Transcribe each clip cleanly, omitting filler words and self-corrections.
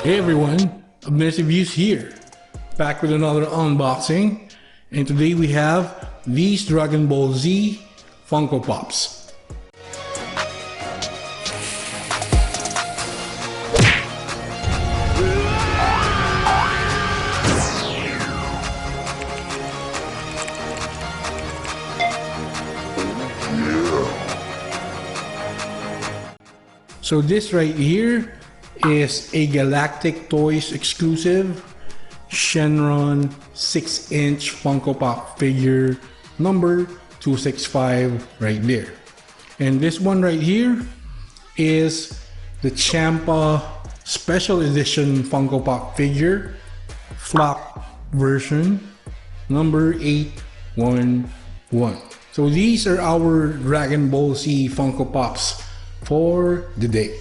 Hey everyone, Abner Reviews here, back with another unboxing, and today we have these Dragon Ball Z Funko Pops. So this right here is a GalacticToys exclusive Shenron 6-inch Funko Pop figure number 265 right there. And this one right here is the Champa special edition Funko Pop figure flop version number 811. So these are our Dragon Ball Z Funko Pops for the day.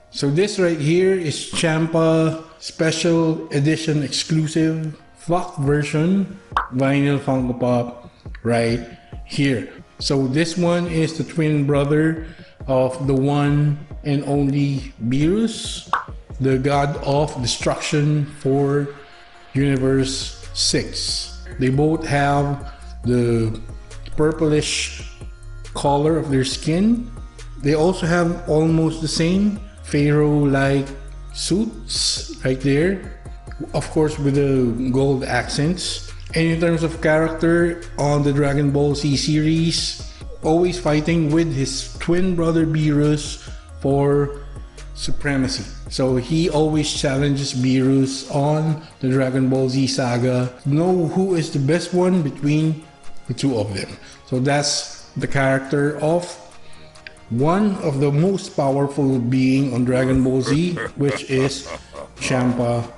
So this right here is Champa special edition exclusive flock version vinyl Funko Pop right here. So this one is the twin brother of the one and only Beerus, the god of destruction for Universe 6. They both have the purplish color of their skin. They also have almost the same Pharaoh-like suits right there, of course with the gold accents. And in terms of character on the Dragon Ball Z series, always fighting with his twin brother Beerus for supremacy. So he always challenges Beerus on the Dragon Ball Z saga to know who is the best one between the two of them. So that's the character of one of the most powerful being on Dragon Ball Z, which is Champa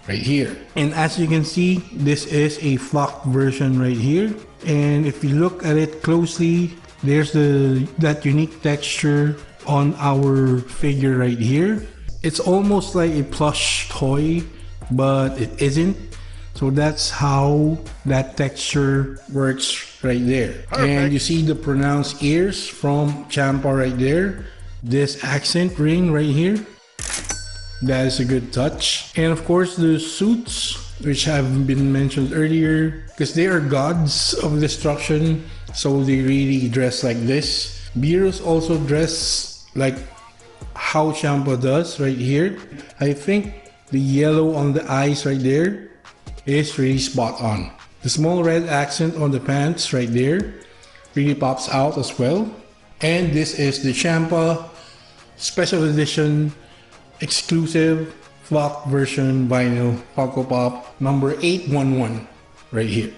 right here. And as you can see, this is a flock version right here. And if you look at it closely, there's that unique texture on our figure right here. It's almost like a plush toy, but it isn't. So that's how that texture works right there. Perfect. And you see the pronounced ears from Champa right there. This accent ring right here, that is a good touch. And of course the suits, which have been mentioned earlier, because they are gods of destruction, so they really dress like this. Beerus also dress like how Champa does right here. I think the yellow on the eyes right there is really spot on. The small red accent on the pants right there really pops out as well. And this is the Champa special edition exclusive flock version vinyl Funko Pop number 811 right here.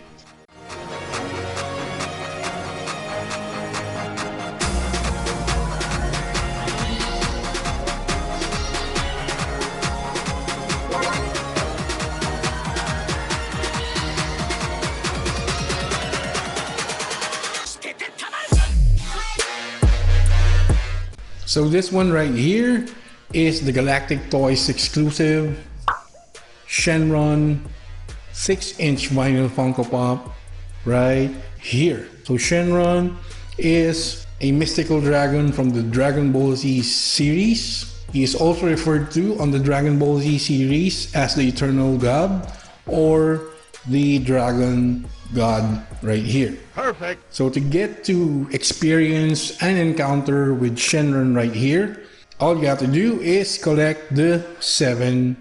So this one right here is the GalacticToys exclusive Shenron 6-inch vinyl Funko Pop right here. So Shenron is a mystical dragon from the Dragon Ball Z series. He is also referred to on the Dragon Ball Z series as the Eternal God or the Dragon God right here. Perfect. So to get to experience an encounter with Shenron right here, all you have to do is collect the 7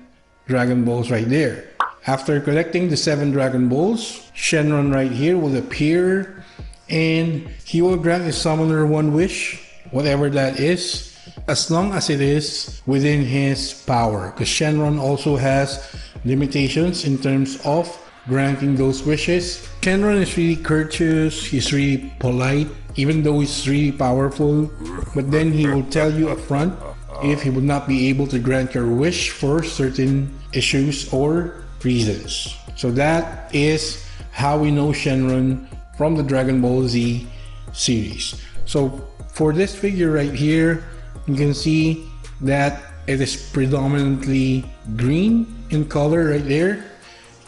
Dragon Balls right there. After collecting the 7 Dragon Balls, Shenron right here will appear and he will grant his summoner one wish whatever that is, as long as it is within his power. Because Shenron also has limitations in terms of granting those wishes. Shenron is really courteous, he's really polite, even though he's really powerful, but then he will tell you up front if he would not be able to grant your wish for certain issues or reasons. So that is how we know Shenron from the Dragon Ball Z series. So for this figure right here, you can see that it is predominantly green in color right there,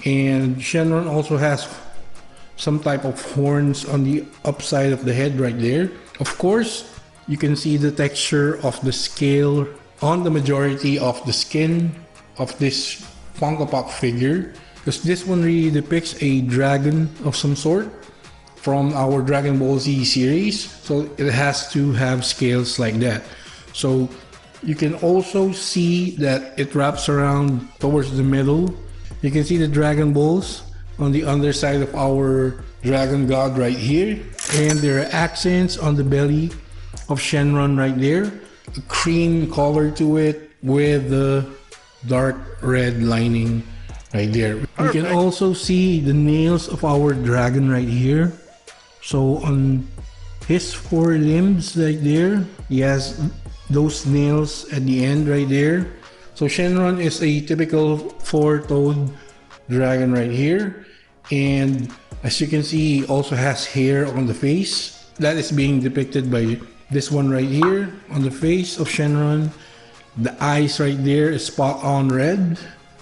and Shenron also has some type of horns on the upside of the head right there. Of course, you can see the texture of the scale on the majority of the skin of this Funko Pop figure, because this one really depicts a dragon of some sort from our Dragon Ball Z series, so it has to have scales like that. So you can also see that it wraps around towards the middle. You can see the Dragon Balls on the underside of our Dragon God right here, and there are accents on the belly of Shenron right there, a cream color to it with the dark red lining right there. You can also see the nails of our dragon right here. So on his four limbs right there, he has those nails at the end right there. So Shenron is a typical four-toed dragon right here, and as you can see, he also has hair on the face that is being depicted by this one right here on the face of Shenron. The eyes right there is spot on red.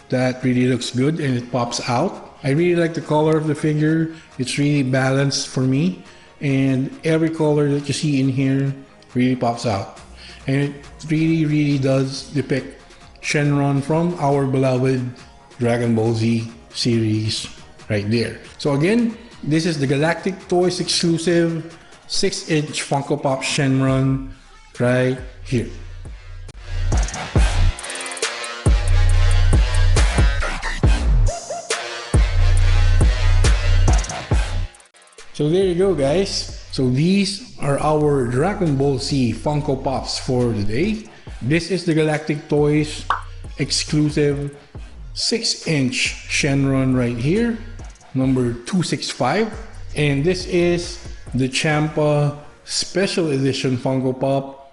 That really looks good and it pops out. I really like the color of the figure. It's really balanced for me, and every color that you see in here really pops out, and it really does depict Shenron from our beloved Dragon Ball Z series right there. So again, this is the GalacticToys exclusive 6-inch Funko Pop Shenron right here. So there you go, guys. So these are our Dragon Ball Z Funko Pops for today. This is the GalacticToys exclusive 6-inch Shenron right here, number 265. And this is the Champa Special Edition Funko Pop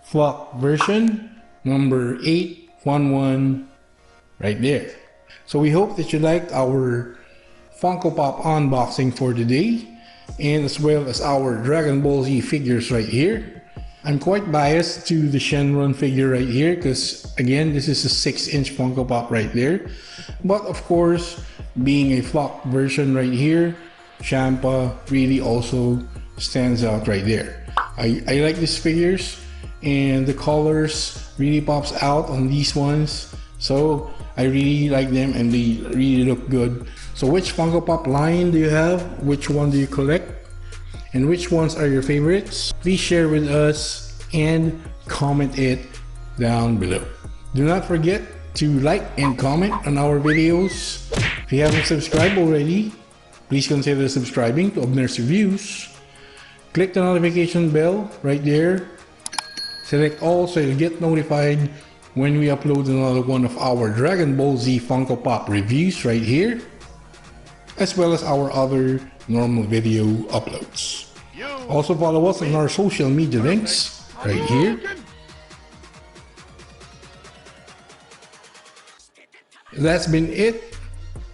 Flock version, number 811 right there. So we hope that you liked our Funko Pop unboxing for today, and as well as our Dragon Ball Z figures right here. I'm quite biased to the Shenron figure right here because again, this is a 6-inch Funko Pop right there. But of course, being a flock version right here, Champa really also stands out right there. I like these figures, and the colors really pops out on these ones. So I really like them and they really look good. So which Funko Pop line do you have? Which one do you collect? And which ones are your favorites? Please share with us and comment it down below. Do not forget to like and comment on our videos. If you haven't subscribed already, please consider subscribing to Abner's Reviews. Click the notification bell right there. Select all so you'll get notified when we upload another one of our Dragon Ball Z Funko Pop reviews right here, as well as our other normal video uploads. Also follow us on our social media links right here. That's been it.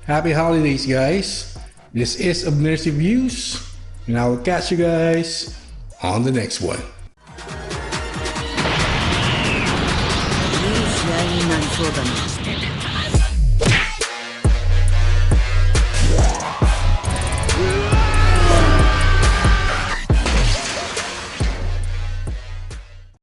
Happy holidays, guys. This is Abner's Reviews, and I will catch you guys on the next one. いい試合になりそうだな。